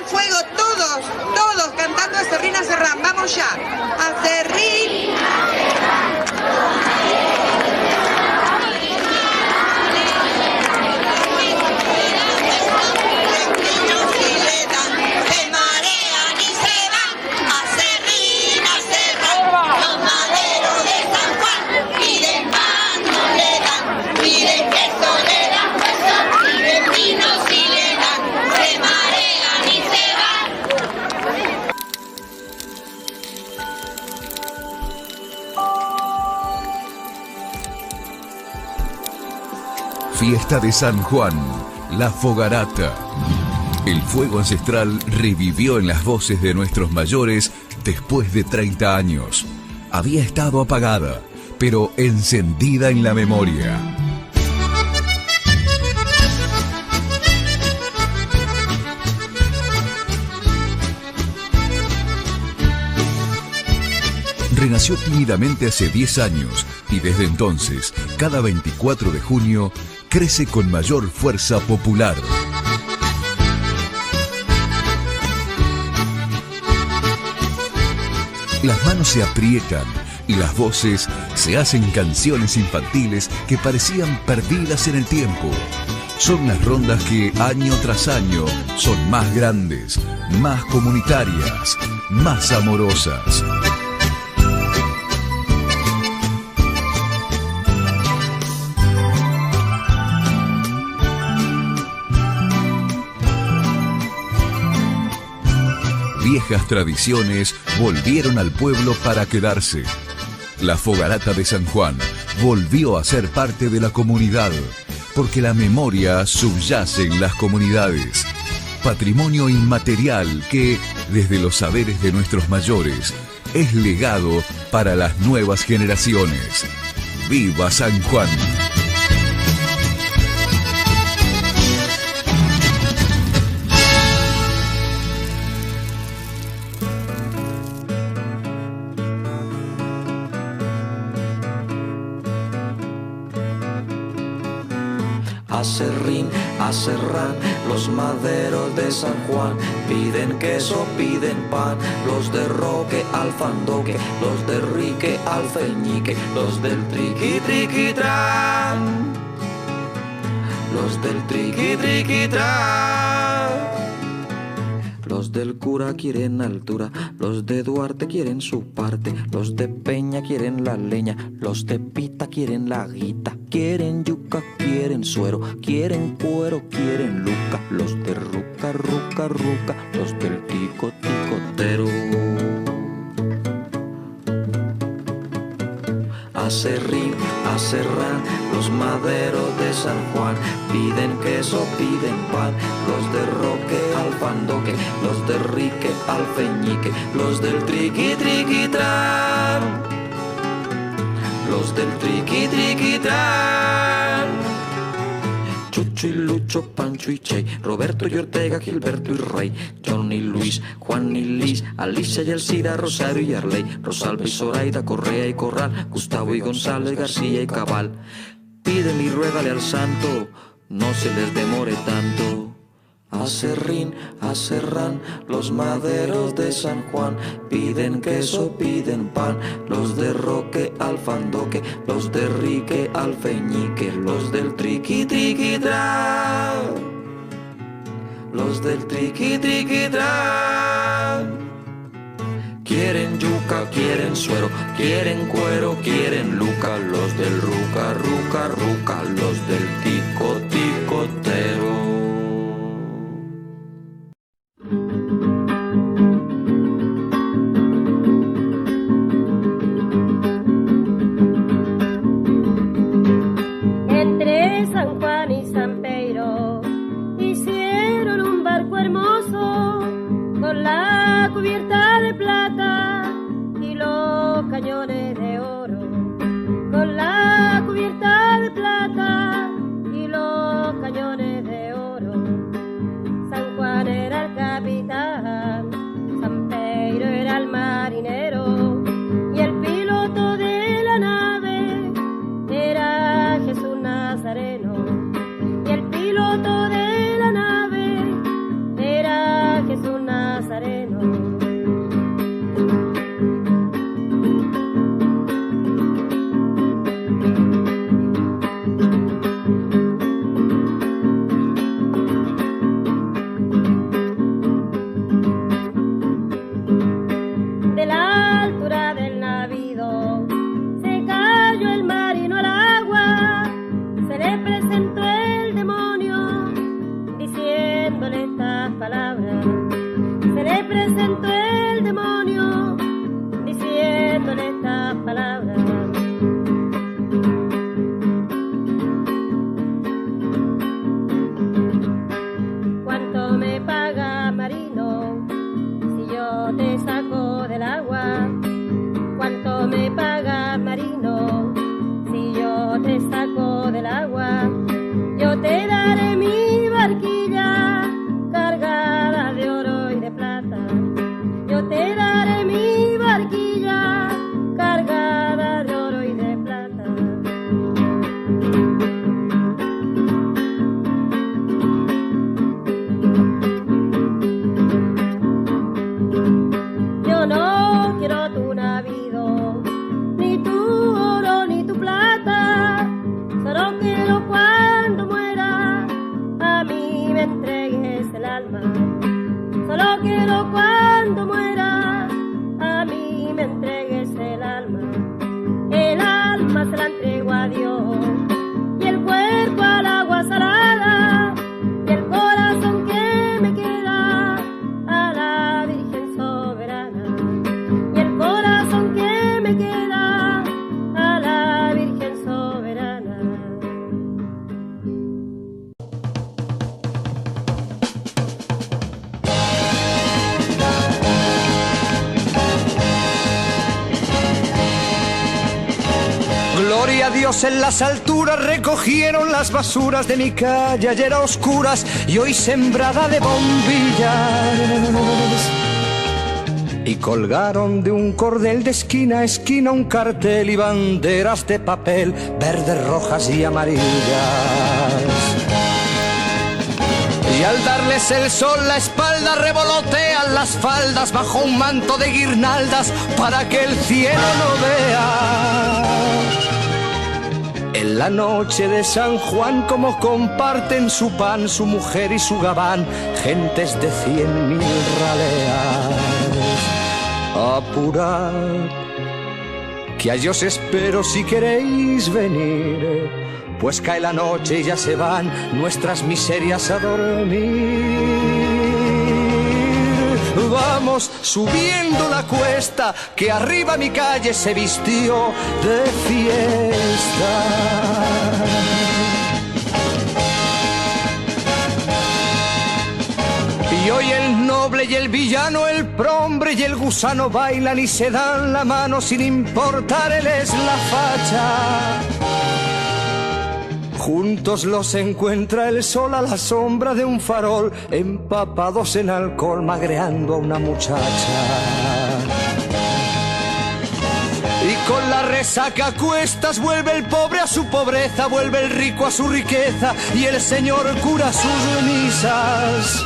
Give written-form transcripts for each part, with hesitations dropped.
al fuego todos, todos cantando Aserrín, Aserrán. Vamos ya. Aserrín. Fiesta de San Juan, la Fogarata. El fuego ancestral revivió en las voces de nuestros mayores después de 30 años. Había estado apagada, pero encendida en la memoria. Renació tímidamente hace 10 años y desde entonces, cada 24 de junio, crece con mayor fuerza popular. Las manos se aprietan y las voces se hacen canciones infantiles que parecían perdidas en el tiempo. Son las rondas que año tras año son más grandes, más comunitarias, más amorosas. Viejas tradiciones volvieron al pueblo para quedarse. La Fogarata de San Juan volvió a ser parte de la comunidad, porque la memoria subyace en las comunidades. Patrimonio inmaterial que, desde los saberes de nuestros mayores, es legado para las nuevas generaciones. ¡Viva San Juan! Aserrín, Aserrán, los maderos de San Juan piden queso, piden pan, los de Roque al Fandoque, los de Rique al Feñique, los del Triqui Triqui Tran, los del Triqui Triqui Tran. Los del cura quieren altura, los de Duarte quieren su parte, los de Peña quieren la leña, los de Pita quieren la guita, quieren yuca, quieren suero, quieren cuero, quieren luca, los de Ruca, Ruca, Ruca, los del Tico, Ticotero. Aserrín, Aserrán, los maderos de San Juan piden queso, piden pan, los de Roque al Fandoque, los de Rique al Feñique, los del Triqui Triqui Tran, los del Triqui Triqui Tran. Chucho y Lucho, Pancho y Che, Roberto y Ortega, Gilberto y Rey, John y Luis, Juan y Liz, Alicia y Alcida, Rosario y Arley, Rosalba y Zoraida, Correa y Corral, Gustavo y González, García y Cabal. Pídele y ruégale al santo, no se les demore tanto. Aserrín, Aserrán, los maderos de San Juan piden queso, piden pan, los de Roque al Fandoque, los de Rique al Feñique, los del Triqui Triqui Tran, los del Triqui Triqui Tran. Quieren yuca, quieren suero, quieren cuero, quieren luca, los del Ruca, Ruca, Ruca, los del Tico, Ticotero. Entre San Juan y San Pedro hicieron un barco hermoso con la cubierta de plata y los cañones de oro, con la cubierta de plata y los cañones de oro. San Juan era el capitán, San Pedro era el marinero y el piloto de la nave era Jesús Nazareno, y el piloto de la nave era Jesús Gloria a Dios en las alturas, recogieron las basuras de mi calle ayer a oscuras y hoy sembrada de bombillas. Y colgaron de un cordel de esquina a esquina un cartel y banderas de papel, verdes, rojas y amarillas. Y al darles el sol la espalda revolotean las faldas bajo un manto de guirnaldas para que el cielo no vea. En la noche de San Juan como comparten su pan, su mujer y su gabán, gentes de 100.000 raleas. Apurad, que allí os espero si queréis venir, pues cae la noche y ya se van nuestras miserias a dormir. Vamos subiendo la cuesta, que arriba mi calle se vistió de fiesta. Y hoy el noble y el villano, el prombre y el gusano bailan y se dan la mano sin importarles la facha. Juntos los encuentra el sol a la sombra de un farol, empapados en alcohol, magreando a una muchacha. Y con la resaca a cuestas vuelve el pobre a su pobreza, vuelve el rico a su riqueza y el señor cura sus misas.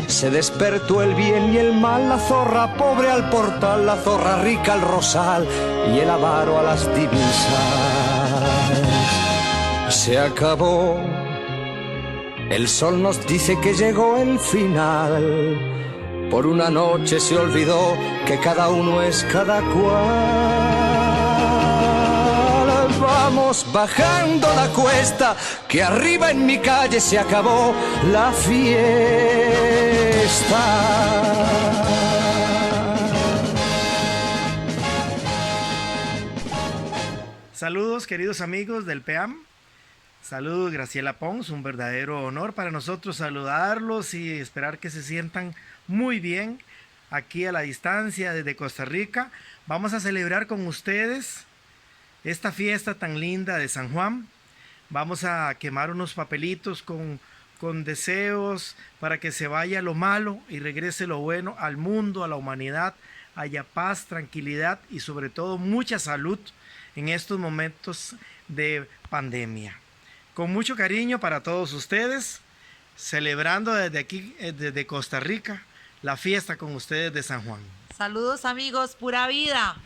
Se despertó el bien y el mal, la zorra pobre al portal, la zorra rica al rosal y el avaro a las divisas. Se acabó, el sol nos dice que llegó el final. Por una noche se olvidó que cada uno es cada cual. Vamos bajando la cuesta, que arriba en mi calle se acabó la fiesta. Saludos queridos amigos del PEAM. Saludos Graciela Pons, un verdadero honor para nosotros saludarlos y esperar que se sientan muy bien aquí a la distancia desde Costa Rica. Vamos a celebrar con ustedes esta fiesta tan linda de San Juan. Vamos a quemar unos papelitos con deseos para que se vaya lo malo y regrese lo bueno al mundo, a la humanidad, haya paz, tranquilidad y sobre todo mucha salud en estos momentos de pandemia. Con mucho cariño para todos ustedes, celebrando desde aquí, desde Costa Rica, la fiesta con ustedes de San Juan. Saludos amigos, pura vida.